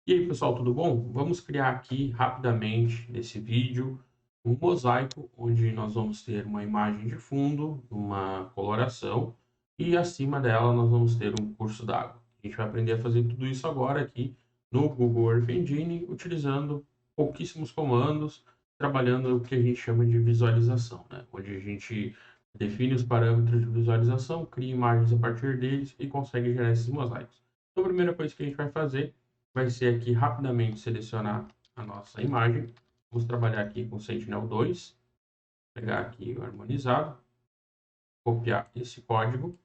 E aí, pessoal, tudo bom? Vamos criar aqui rapidamente nesse vídeo um mosaico onde nós vamos ter uma imagem de fundo, uma coloração e acima dela nós vamos ter um curso d'água. A gente vai aprender a fazer tudo isso agora aqui no Google Earth Engine, utilizando pouquíssimos comandos, trabalhando o que a gente chama de visualização, né? Onde a gente define os parâmetros de visualização, cria imagens a partir deles e consegue gerar esses mosaicos. Então, a primeira coisa que a gente vai fazer vai ser aqui rapidamente selecionar a nossa imagem. Vamos trabalhar aqui com Sentinel-2, pegar aqui o harmonizado, copiar esse código.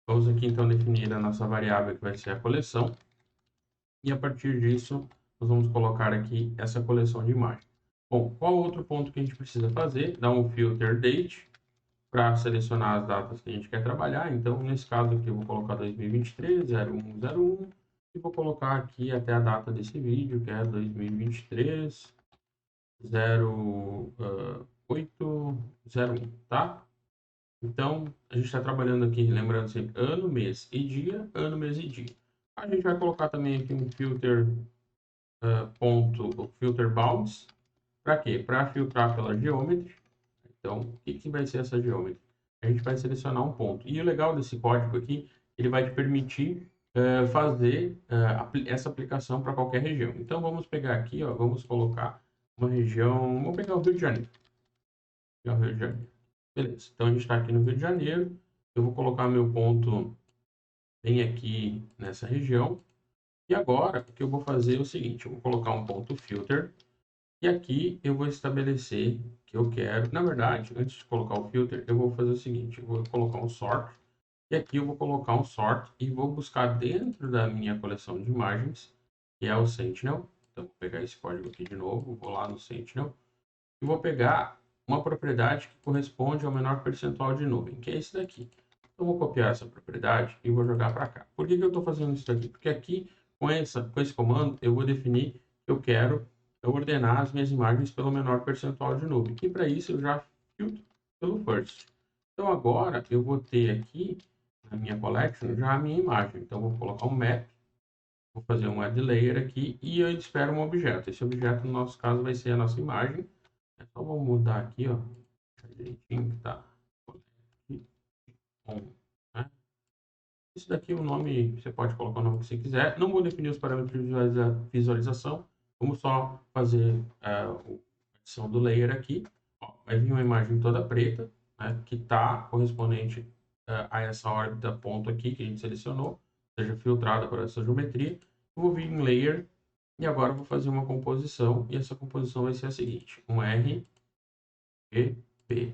Vamos aqui então definir a nossa variável que vai ser a coleção. E a partir disso, nós vamos colocar aqui essa coleção de imagens. Bom, qual outro ponto que a gente precisa fazer? Dar um filter date para selecionar as datas que a gente quer trabalhar. Então, nesse caso aqui, eu vou colocar 2023, 0101, e vou colocar aqui até a data desse vídeo, que é 2023, 0801, tá? Então, a gente está trabalhando aqui, lembrando sempre, ano, mês e dia, ano, mês e dia. A gente vai colocar também aqui um filter, o filter bounds, para quê? Para filtrar pela geometry. Então, o que vai ser essa geometry? A gente vai selecionar um ponto. E o legal desse código aqui, ele vai te permitir fazer essa aplicação para qualquer região. Então, vamos pegar aqui, ó, vamos colocar uma região, vamos pegar o Rio de Janeiro. Pegar o Rio de Janeiro. Beleza, então a gente está aqui no Rio de Janeiro. Eu vou colocar meu ponto bem aqui nessa região. E agora, o que eu vou fazer é o seguinte, eu vou colocar um ponto filter. E aqui eu vou estabelecer que eu quero, na verdade, antes de colocar o filter, eu vou fazer o seguinte, eu vou colocar um sort, e aqui eu vou colocar um sort e vou buscar dentro da minha coleção de imagens, que é o Sentinel. Então, vou pegar esse código aqui de novo, vou lá no Sentinel, e vou pegar uma propriedade que corresponde ao menor percentual de nuvem, que é esse daqui. Então, vou copiar essa propriedade e vou jogar para cá. Por que eu estou fazendo isso daqui? Porque aqui, com esse comando, eu vou definir que eu quero ordenar as minhas imagens pelo menor percentual de nuvem. E para isso, eu já filtro pelo first. Então, agora, eu vou ter aqui, na minha collection, já a minha imagem. Então, vou colocar um map, vou fazer um add layer aqui e eu espero um objeto. Esse objeto, no nosso caso, vai ser a nossa imagem. Então, vamos mudar aqui, ó, direitinho que tá on, né? Isso daqui, o nome, você pode colocar o nome que você quiser. Não vou definir os parâmetros de visualização. Vamos só fazer a adição do layer aqui. Ó, vai vir uma imagem toda preta, né, que está correspondente a essa órbita ponto aqui que a gente selecionou, seja filtrada por essa geometria. Eu vou vir em layer e agora vou fazer uma composição. E essa composição vai ser a seguinte: um R, B,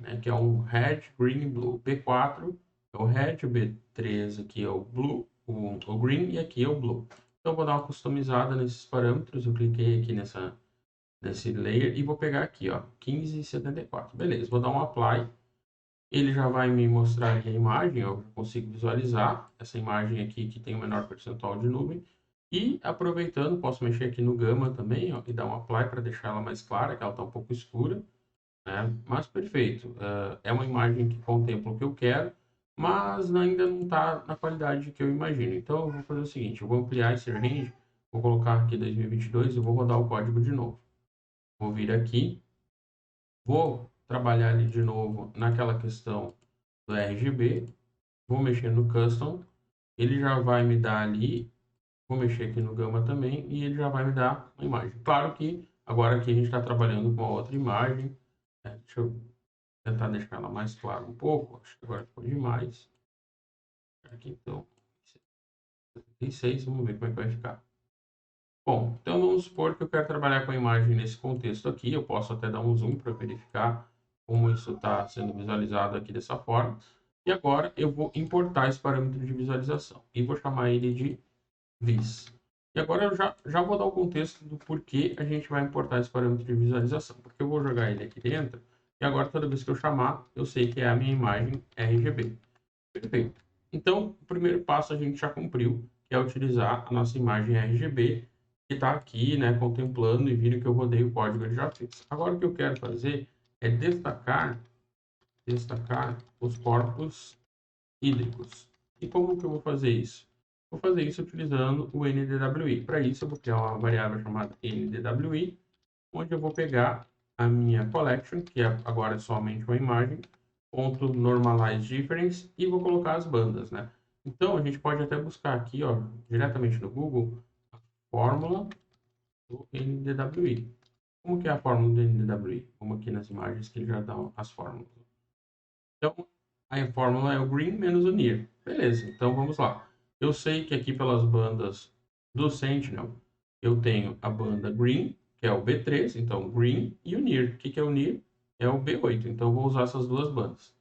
né, que é um Red, Green, Blue. B4 é o Red, o B3 aqui é o Blue, o Green e aqui é o Blue. Então, eu vou dar uma customizada nesses parâmetros. Eu cliquei aqui nesse layer e vou pegar aqui, ó, 1574. Beleza, vou dar um Apply. Ele já vai me mostrar aqui a imagem, eu consigo visualizar essa imagem aqui que tem o menor percentual de nuvem. E aproveitando, posso mexer aqui no Gamma também, ó, e dar um Apply para deixar ela mais clara, que ela está um pouco escura, né? Mas perfeito. É uma imagem que contempla o que eu quero, mas ainda não está na qualidade que eu imagino. Então, eu vou fazer o seguinte, eu vou ampliar esse range, vou colocar aqui 2022 e vou rodar o código de novo. Vou vir aqui, vou trabalhar ali de novo naquela questão do RGB, vou mexer no Custom, ele já vai me dar ali, vou mexer aqui no Gamma também, e ele já vai me dar uma imagem. Claro que agora aqui a gente está trabalhando com uma outra imagem, né? Deixa eu tentar deixar ela mais clara um pouco. Acho que agora ficou demais. Aqui então, 76, vamos ver como é que vai ficar. Bom, então vamos supor que eu quero trabalhar com a imagem nesse contexto aqui. Eu posso até dar um zoom para verificar como isso está sendo visualizado aqui dessa forma. E agora eu vou importar esse parâmetro de visualização e vou chamar ele de vis. E agora eu já vou dar o contexto do porquê a gente vai importar esse parâmetro de visualização. Porque eu vou jogar ele aqui dentro e agora toda vez que eu chamar, eu sei que é a minha imagem RGB. Perfeito. Então, o primeiro passo a gente já cumpriu, que é utilizar a nossa imagem RGB, que está aqui, né, contemplando e viram que eu rodei o código, ele já fez. Agora, o que eu quero fazer é destacar os corpos hídricos. E como que eu vou fazer isso? Vou fazer isso utilizando o NDWI. Para isso, eu vou criar uma variável chamada NDWI, onde eu vou pegar a minha collection, que agora é somente uma imagem, ponto normalize difference, e vou colocar as bandas, né? Então, a gente pode até buscar aqui, ó, diretamente no Google, a fórmula do NDWI. Como que é a fórmula do NDWI? Como aqui nas imagens que ele já dá as fórmulas. Então, a fórmula é o green menos o near. Beleza, então vamos lá. Eu sei que aqui pelas bandas do Sentinel, eu tenho a banda green, que é o B3, então green, e o near. O que é o near? É o B8, então vou usar essas duas bandas.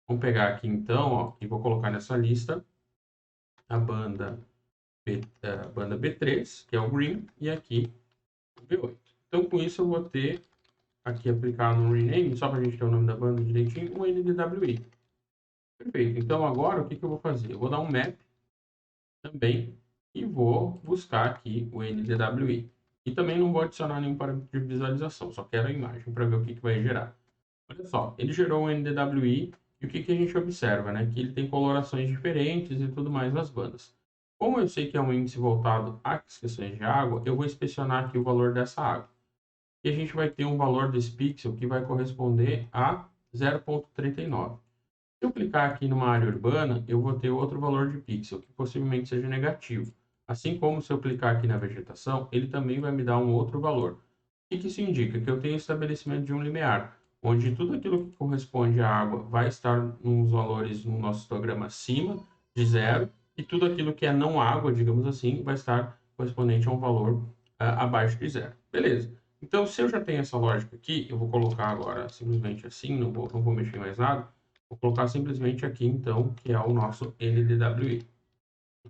Vamos pegar aqui então, ó, e vou colocar nessa lista a banda B3, que é o green, e aqui o B8. Então com isso eu vou ter aqui aplicado no rename, só para a gente ter o nome da banda direitinho, o NDWI. Perfeito. Então agora o que eu vou fazer? Eu vou dar um map também e vou buscar aqui o NDWI. E também não vou adicionar nenhum parâmetro de visualização, só quero a imagem para ver o que vai gerar. Olha só, ele gerou um NDWI e o que a gente observa, né? Que ele tem colorações diferentes e tudo mais nas bandas. Como eu sei que é um índice voltado às questões de água, eu vou inspecionar aqui o valor dessa água. E a gente vai ter um valor desse pixel que vai corresponder a 0,39. Se eu clicar aqui numa área urbana, eu vou ter outro valor de pixel, que possivelmente seja negativo. Assim como se eu clicar aqui na vegetação, ele também vai me dar um outro valor. O que isso indica? Que eu tenho estabelecimento de um limiar, onde tudo aquilo que corresponde à água vai estar nos valores no nosso histograma acima de zero, e tudo aquilo que é não água, digamos assim, vai estar correspondente a um valor abaixo de zero. Beleza. Então, se eu já tenho essa lógica aqui, eu vou colocar agora simplesmente assim, não vou mexer mais nada. Vou colocar simplesmente aqui, então, que é o nosso NDWI.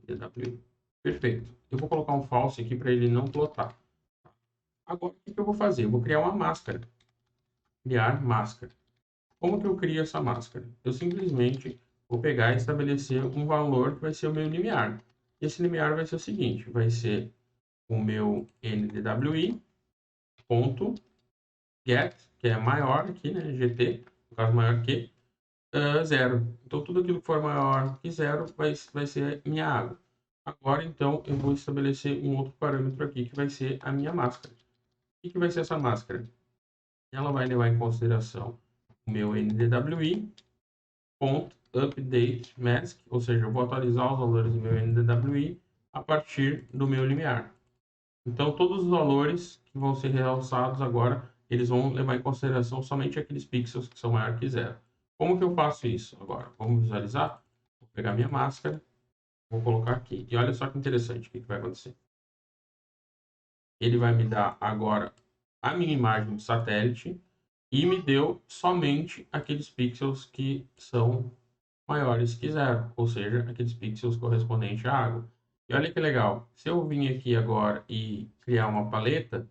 NDWI. Perfeito. Eu vou colocar um false aqui para ele não plotar. Agora, o que eu vou fazer? Eu vou criar uma máscara. Criar máscara. Como que eu crio essa máscara? Eu simplesmente vou pegar e estabelecer um valor que vai ser o meu limiar. Esse limiar vai ser o seguinte, vai ser o meu NDWI ponto get, que é maior aqui, né, GT, no caso maior que, zero. Então, tudo aquilo que for maior que zero vai ser minha água. Agora, então, eu vou estabelecer um outro parâmetro aqui, que vai ser a minha máscara. O que vai ser essa máscara? Ela vai levar em consideração o meu NDWI, update mask, ou seja, eu vou atualizar os valores do meu NDWI a partir do meu limiar. Então, todos os valores que vão ser realçados agora, eles vão levar em consideração somente aqueles pixels que são maiores que zero. Como que eu faço isso agora? Vamos visualizar? Vou pegar minha máscara, vou colocar aqui. E olha só que interessante o que vai acontecer. Ele vai me dar agora a minha imagem de satélite e me deu somente aqueles pixels que são maiores que zero, ou seja, aqueles pixels correspondentes à água. E olha que legal, se eu vim aqui agora e criar uma paleta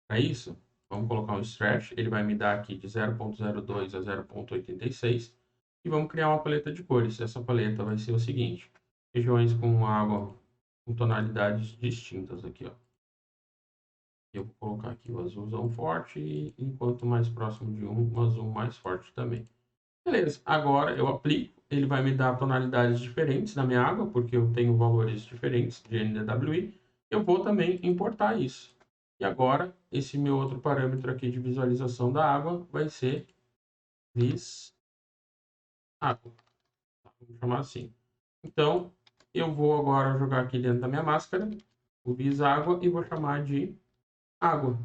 para isso, vamos colocar um stretch, ele vai me dar aqui de 0.02 a 0.86 e vamos criar uma paleta de cores. Essa paleta vai ser o seguinte, regiões com água com tonalidades distintas aqui, ó. Eu vou colocar aqui o azulzão forte e quanto mais próximo de um azul mais forte também. Beleza, agora eu aplico, ele vai me dar tonalidades diferentes na minha água, porque eu tenho valores diferentes de NDWI. Eu vou também importar isso. E agora, esse meu outro parâmetro aqui de visualização da água vai ser vis água. Vamos chamar assim. Então, eu vou agora jogar aqui dentro da minha máscara o vis água e vou chamar de água.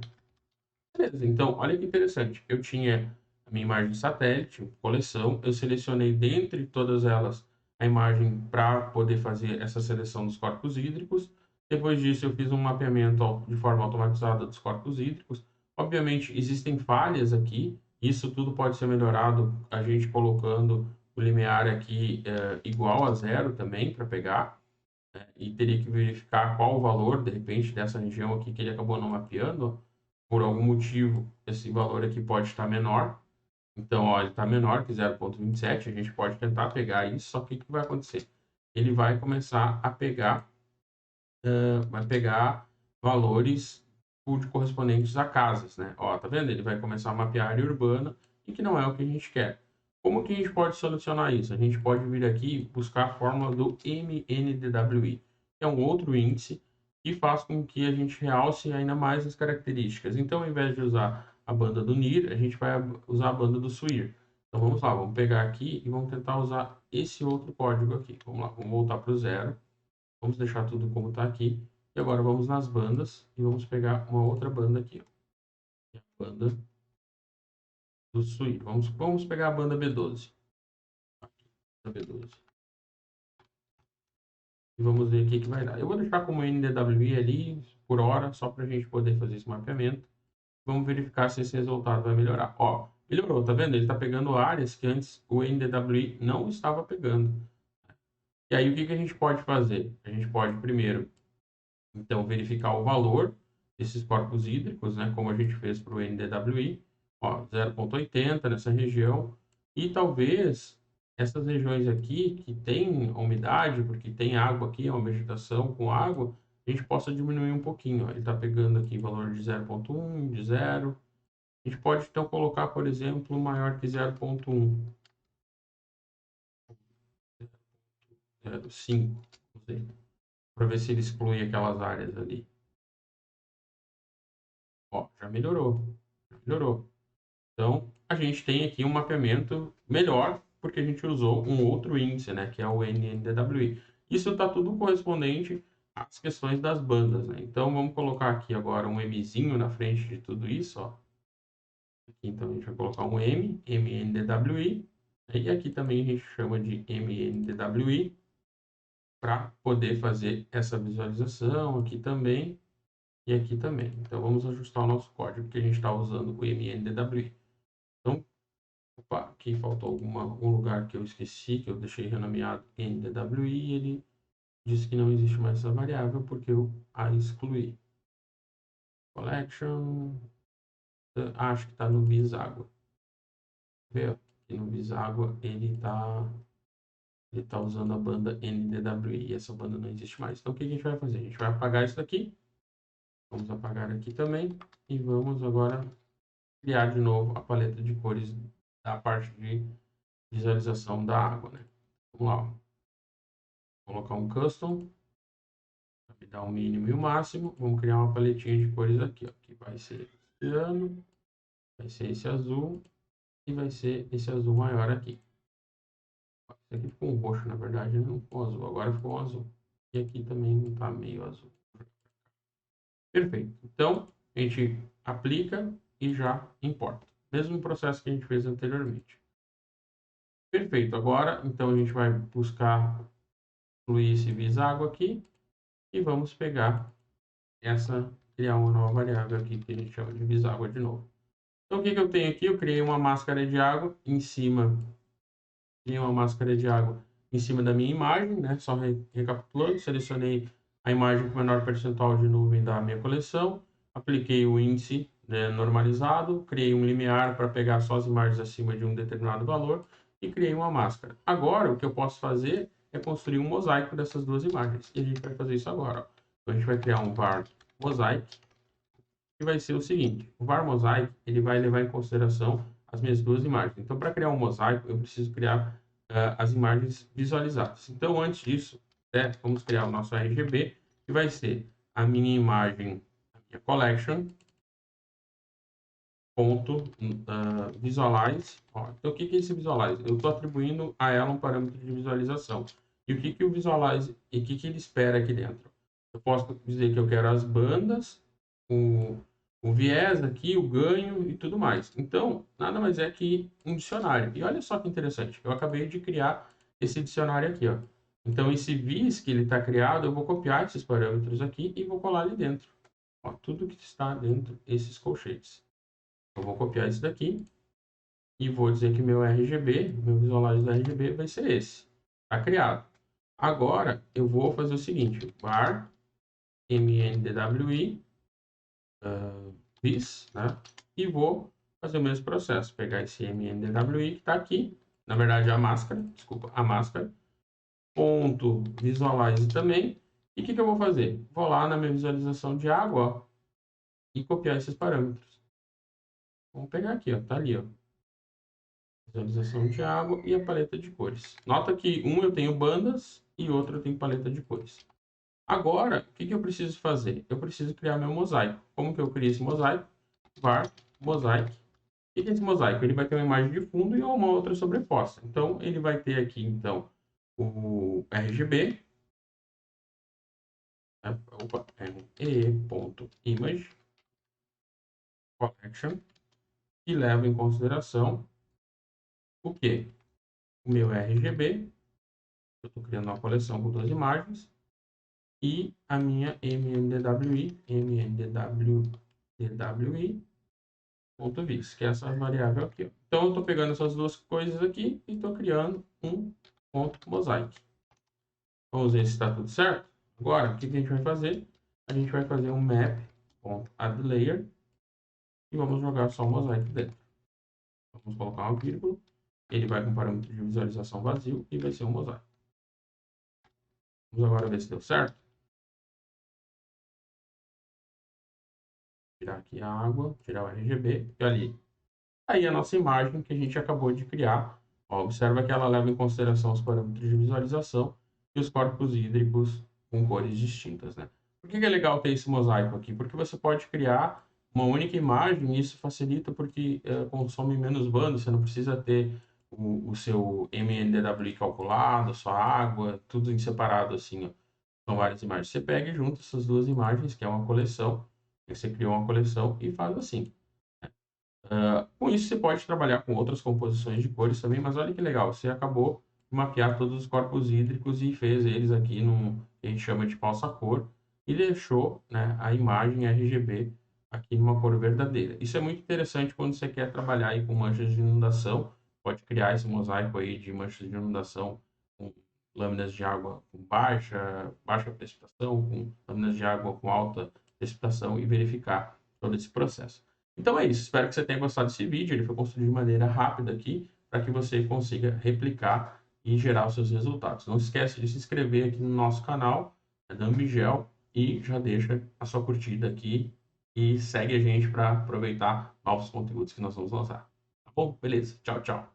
Beleza, então, olha que interessante. Eu tinha a minha imagem de satélite, coleção, eu selecionei dentre todas elas a imagem para poder fazer essa seleção dos corpos hídricos. Depois disso, eu fiz um mapeamento de forma automatizada dos corpos hídricos. Obviamente, existem falhas aqui, isso tudo pode ser melhorado a gente colocando o limiar aqui igual a zero também para pegar, né? E teria que verificar qual o valor, de repente, dessa região aqui que ele acabou não mapeando. Por algum motivo, esse valor aqui pode estar menor. Então, ó, ele está menor que 0,27. A gente pode tentar pegar isso, só que o que vai acontecer? Ele vai começar a pegar, vai pegar valores correspondentes a casas, né? Ó, tá vendo? Ele vai começar a mapear a área urbana e que não é o que a gente quer. Como que a gente pode solucionar isso? A gente pode vir aqui e buscar a fórmula do MNDWI. é um outro índice que faz com que a gente realce ainda mais as características. Então, ao invés de usar a banda do NIR, a gente vai usar a banda do SWIR. Então, vamos lá, vamos pegar aqui e vamos tentar usar esse outro código aqui. Vamos lá, vamos voltar para o 0. Vamos deixar tudo como está aqui. E agora vamos nas bandas e vamos pegar uma outra banda aqui. Ó. A banda do SWIR. Vamos pegar a banda B12. Aqui, a B12. E vamos ver o que vai dar. Eu vou deixar como NDWI ali por hora, só para a gente poder fazer esse mapeamento. Vamos verificar se esse resultado vai melhorar. Ó, melhorou, tá vendo? Ele está pegando áreas que antes o NDWI não estava pegando. E aí o que a gente pode fazer? A gente pode primeiro, então, verificar o valor desses corpos hídricos, né? Como a gente fez para o NDWI, ó, 0,80 nessa região. E talvez essas regiões aqui que tem umidade, porque tem água aqui, é uma vegetação com água, a gente possa diminuir um pouquinho. Ó. Ele está pegando aqui valor de 0,1, de 0. A gente pode então colocar, por exemplo, maior que 0,1, 0,5, para ver se ele exclui aquelas áreas ali. Ó, já melhorou, já melhorou. Então, a gente tem aqui um mapeamento melhor, porque a gente usou um outro índice, né, que é o NNDWI. Isso está tudo correspondente às questões das bandas, né? Então, vamos colocar aqui agora um Mzinho na frente de tudo isso, ó. Aqui, então, a gente vai colocar um M, MNDWI, e aqui também a gente chama de MNDWI, para poder fazer essa visualização aqui também e aqui também. Então, vamos ajustar o nosso código que a gente está usando o MNDWI. Então, opa, aqui faltou algum lugar que eu esqueci, que eu deixei renomeado NDWI, e ele disse que não existe mais essa variável porque eu a excluí. Collection, acho que está no Biságua. Vê, aqui no Biságua ele tá usando a banda NDWI e essa banda não existe mais. Então o que a gente vai fazer? A gente vai apagar isso daqui, vamos apagar aqui também e vamos agora criar de novo a paleta de cores da parte de visualização da água, né? Vamos lá, ó. Colocar um custom, me dar o mínimo e o máximo. Vamos criar uma paletinha de cores aqui, ó, que vai ser ciano, vai ser esse azul e vai ser esse azul maior aqui. Esse aqui ficou um roxo, na verdade, não ficou um azul, agora ficou um azul. E aqui também está meio azul. Perfeito. Então, a gente aplica e já importa. Mesmo processo que a gente fez anteriormente. Perfeito. Agora, então, a gente vai buscar incluir esse biságua aqui e vamos pegar criar uma nova variável aqui que a gente chama de biságua de novo. Então, o que eu tenho aqui? Eu criei uma máscara de água em cima, da minha imagem, né? Só recapitulando, selecionei a imagem com o menor percentual de nuvem da minha coleção, apliquei o índice, né, normalizado, criei um limiar para pegar só as imagens acima de um determinado valor e criei uma máscara. Agora, o que eu posso fazer é construir um mosaico dessas duas imagens. E a gente vai fazer isso agora. Ó. Então, a gente vai criar um var mosaic, que vai ser o seguinte: o var mosaic ele vai levar em consideração as minhas duas imagens. Então, para criar um mosaico, eu preciso criar as imagens visualizadas. Então, antes disso, vamos criar o nosso RGB, que vai ser a minha imagem, a minha collection, ponto visualize. Ó, então, o que é esse visualize? Eu estou atribuindo a ela um parâmetro de visualização. E o que o visualize e o que ele espera aqui dentro? Eu posso dizer que eu quero as bandas, o viés aqui, o ganho e tudo mais. Então, nada mais é que um dicionário. E olha só que interessante, eu acabei de criar esse dicionário aqui, ó. Então, esse vis que ele está criado, eu vou copiar esses parâmetros aqui e vou colar ali dentro. Ó, tudo que está dentro desses colchetes. Eu vou copiar isso daqui e vou dizer que meu RGB, meu visualizer do RGB vai ser esse. Está criado. Agora, eu vou fazer o seguinte, var mndwi vis, né? E vou fazer o mesmo processo, pegar esse mndwi que está aqui, na verdade a máscara, desculpa, a máscara, ponto visualize também, e o que eu vou fazer? Vou lá na minha visualização de água, ó, e copiar esses parâmetros. Vamos pegar aqui, ó, tá ali, ó, visualização de água e a paleta de cores. Nota que um eu tenho bandas e outro eu tenho paleta de cores. Agora, o que eu preciso fazer? Eu preciso criar meu mosaico. Como que eu crio esse mosaico? Var mosaic. O que é esse mosaico? Ele vai ter uma imagem de fundo e uma outra sobreposta. Então, ele vai ter aqui, então, o RGB, RE.image collection, que leva em consideração o quê? O meu RGB, eu estou criando uma coleção com 2 imagens, e a minha mndwi.vis, que é essa variável aqui. Ó. Então, eu estou pegando essas duas coisas aqui e estou criando um ponto mosaic. Vamos ver se está tudo certo. Agora, o que a gente vai fazer? A gente vai fazer um map.addLayer e vamos jogar só o mosaico dentro. Vamos colocar uma vírgula. Ele vai com parâmetro de visualização vazio e vai ser um mosaico. Vamos agora ver se deu certo. Tirar aqui a água, tirar o RGB e ali. Aí a nossa imagem que a gente acabou de criar. Ó, observa que ela leva em consideração os parâmetros de visualização e os corpos hídricos com cores distintas, né? Por que é legal ter esse mosaico aqui? Porque você pode criar uma única imagem e isso facilita porque consome menos banda, você não precisa ter o seu MNDWI calculado, a sua água, tudo em separado assim, ó. São várias imagens. Você pega e junta essas duas imagens, que é uma coleção, você criou uma coleção e faz assim. Com isso, você pode trabalhar com outras composições de cores também, mas olha que legal, você acabou de mapear todos os corpos hídricos e fez eles aqui num que a gente chama de falsa cor e deixou, né, a imagem RGB aqui numa cor verdadeira. Isso é muito interessante quando você quer trabalhar aí com manchas de inundação, pode criar esse mosaico aí de manchas de inundação com lâminas de água com baixa precipitação, com lâminas de água com alta precipitação e verificar todo esse processo. Então é isso, espero que você tenha gostado desse vídeo, ele foi construído de maneira rápida aqui, para que você consiga replicar e gerar os seus resultados. Não esquece de se inscrever aqui no nosso canal, da Ambigel, e já deixa a sua curtida aqui e segue a gente para aproveitar novos conteúdos que nós vamos lançar. Tá bom? Beleza, tchau, tchau.